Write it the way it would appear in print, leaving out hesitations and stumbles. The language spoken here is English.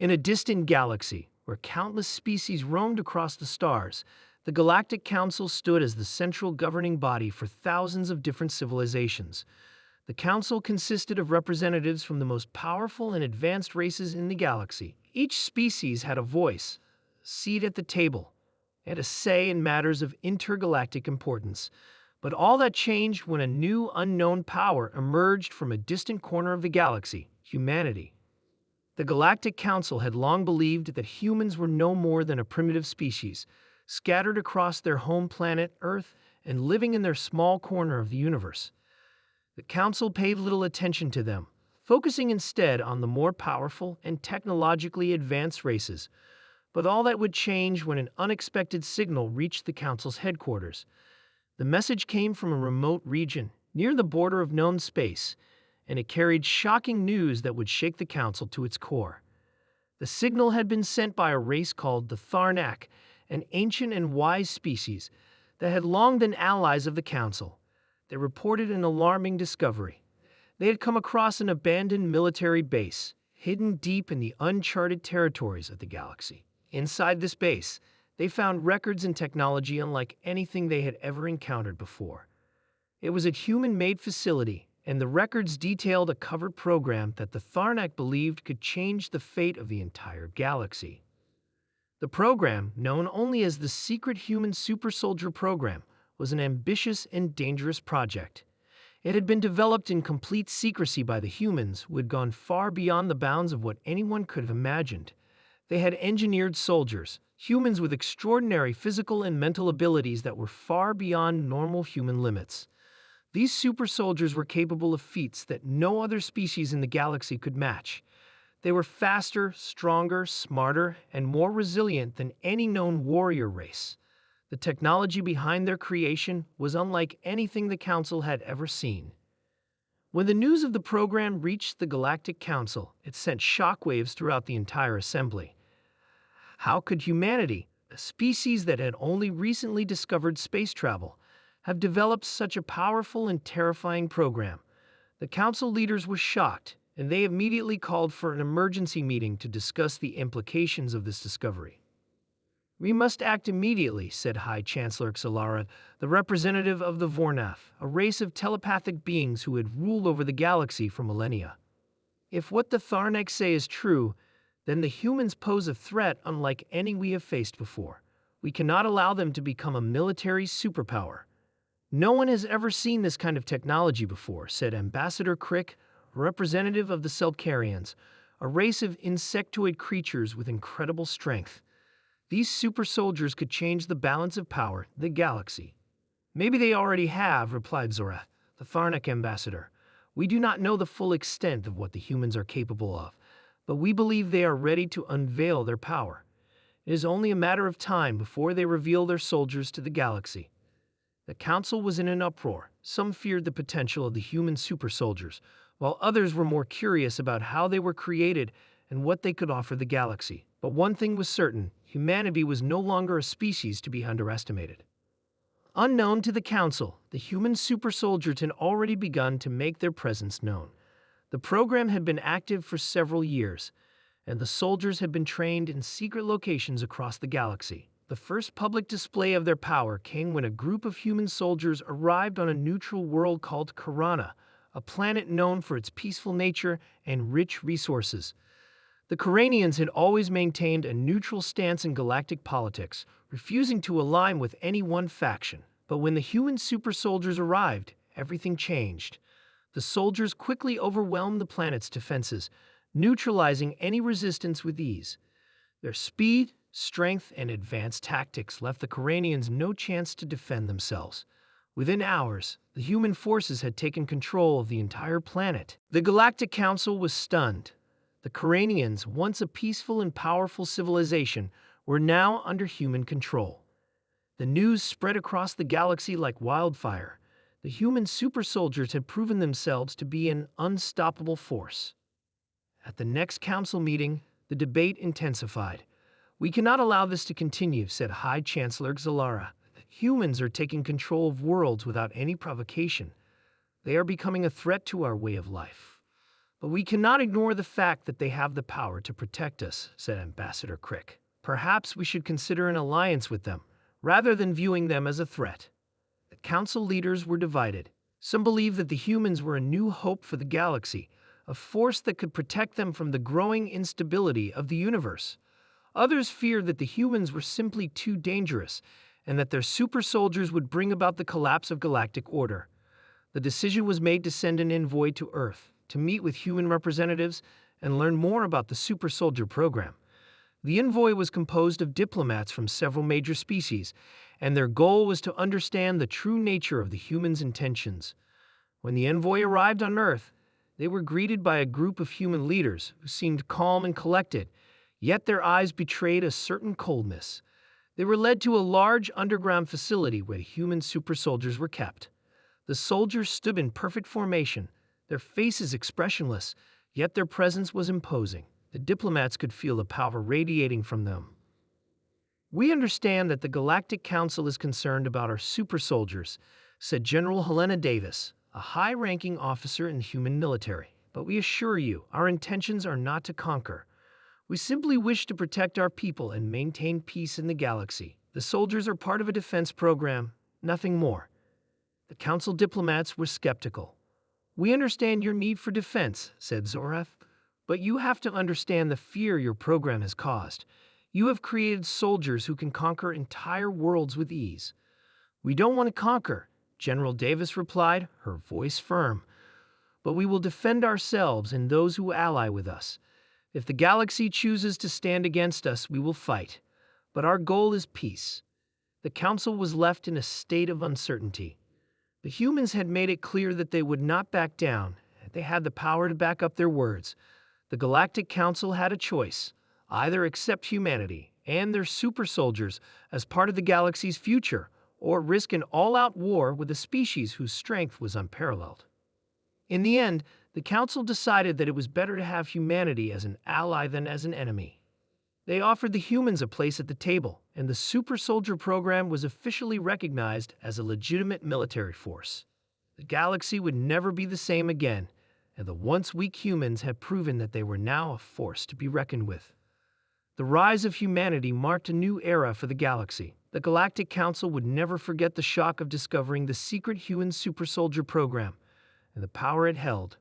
In a distant galaxy, where countless species roamed across the stars, the Galactic Council stood as the central governing body for thousands of different civilizations. The council consisted of representatives from the most powerful and advanced races in the galaxy. Each species had a voice, a seat at the table, and a say in matters of intergalactic importance. But all that changed when a new, unknown power emerged from a distant corner of the galaxy: humanity. The Galactic Council had long believed that humans were no more than a primitive species, scattered across their home planet, Earth, and living in their small corner of the universe. The Council paid little attention to them, focusing instead on the more powerful and technologically advanced races. But all that would change when an unexpected signal reached the Council's headquarters. The message came from a remote region, near the border of known space, and it carried shocking news that would shake the Council to its core. The signal had been sent by a race called the Tharnak, an ancient and wise species that had long been allies of the Council. They reported an alarming discovery. They had come across an abandoned military base, hidden deep in the uncharted territories of the galaxy. Inside this base, they found records and technology unlike anything they had ever encountered before. It was a human-made facility, and the records detailed a covered program that the Tharnak believed could change the fate of the entire galaxy. The program, known only as the Secret Human Super Soldier Program, was an ambitious and dangerous project. It had been developed in complete secrecy by the humans, who had gone far beyond the bounds of what anyone could have imagined. They had engineered soldiers, humans with extraordinary physical and mental abilities that were far beyond normal human limits. These super soldiers were capable of feats that no other species in the galaxy could match. They were faster, stronger, smarter, and more resilient than any known warrior race. The technology behind their creation was unlike anything the Council had ever seen. When the news of the program reached the Galactic Council, it sent shockwaves throughout the entire assembly. How could humanity, a species that had only recently discovered space travel, have developed such a powerful and terrifying program? The Council leaders were shocked, and they immediately called for an emergency meeting to discuss the implications of this discovery. "We must act immediately," said High Chancellor Xalara, the representative of the Vornath, a race of telepathic beings who had ruled over the galaxy for millennia. "If what the Tharnak say is true, then the humans pose a threat unlike any we have faced before. We cannot allow them to become a military superpower." "No one has ever seen this kind of technology before," said Ambassador Crick, a representative of the Selkarians, a race of insectoid creatures with incredible strength. These super soldiers could change the balance of power in the galaxy. "Maybe they already have," replied Zorath, the Tharnak ambassador. "We do not know the full extent of what the humans are capable of, but we believe they are ready to unveil their power. It is only a matter of time before they reveal their soldiers to the galaxy." The Council was in an uproar. Some feared the potential of the human super soldiers, while others were more curious about how they were created and what they could offer the galaxy. But one thing was certain: humanity was no longer a species to be underestimated. Unknown to the Council, the human super soldiers had already begun to make their presence known. The program had been active for several years, and the soldiers had been trained in secret locations across the galaxy. The first public display of their power came when a group of human soldiers arrived on a neutral world called Karana, a planet known for its peaceful nature and rich resources. The Karanians had always maintained a neutral stance in galactic politics, refusing to align with any one faction. But when the human super soldiers arrived, everything changed. The soldiers quickly overwhelmed the planet's defenses, neutralizing any resistance with ease. Their speed, strength, and advanced tactics left the Karanians no chance to defend themselves. Within hours, the human forces had taken control of the entire planet. The Galactic Council was stunned. The Karanians, once a peaceful and powerful civilization, were now under human control. The news spread across the galaxy like wildfire. The human super soldiers had proven themselves to be an unstoppable force. At the next council meeting, the debate intensified. "We cannot allow this to continue," said High Chancellor Xalara. "Humans are taking control of worlds without any provocation. They are becoming a threat to our way of life." But we cannot ignore the fact that they have the power to protect us, said Ambassador Crick. Perhaps we should consider an alliance with them, rather than viewing them as a threat. The council leaders were divided. Some believed that the humans were a new hope for the galaxy, a force that could protect them from the growing instability of the universe. Others feared that the humans were simply too dangerous, and that their super soldiers would bring about the collapse of galactic order. The decision was made to send an envoy to Earth, to meet with human representatives and learn more about the super soldier program. The envoy was composed of diplomats from several major species, and their goal was to understand the true nature of the humans' intentions. When the envoy arrived on Earth, they were greeted by a group of human leaders who seemed calm and collected, yet their eyes betrayed a certain coldness. They were led to a large underground facility where human super soldiers were kept. The soldiers stood in perfect formation, their faces expressionless, yet their presence was imposing. The diplomats could feel the power radiating from them. "We understand that the Galactic Council is concerned about our super soldiers," said General Helena Davis, a high-ranking officer in the human military. "But we assure you, our intentions are not to conquer. We simply wish to protect our people and maintain peace in the galaxy. The soldiers are part of a defense program, nothing more." The council diplomats were skeptical. "We understand your need for defense," said Zorath, "but you have to understand the fear your program has caused. You have created soldiers who can conquer entire worlds with ease." "We don't want to conquer," General Davis replied, her voice firm. "But we will defend ourselves and those who ally with us. If the galaxy chooses to stand against us, we will fight. But our goal is peace." The council was left in a state of uncertainty. The humans had made it clear that they would not back down. They had the power to back up their words. The Galactic Council had a choice: either accept humanity and their super soldiers as part of the galaxy's future, or risk an all-out war with a species whose strength was unparalleled. In the end, the Council decided that it was better to have humanity as an ally than as an enemy. They offered the humans a place at the table, and the super soldier program was officially recognized as a legitimate military force. The galaxy would never be the same again, and the once weak humans had proven that they were now a force to be reckoned with. The rise of humanity marked a new era for the galaxy. The Galactic Council would never forget the shock of discovering the secret human super soldier program and the power it held.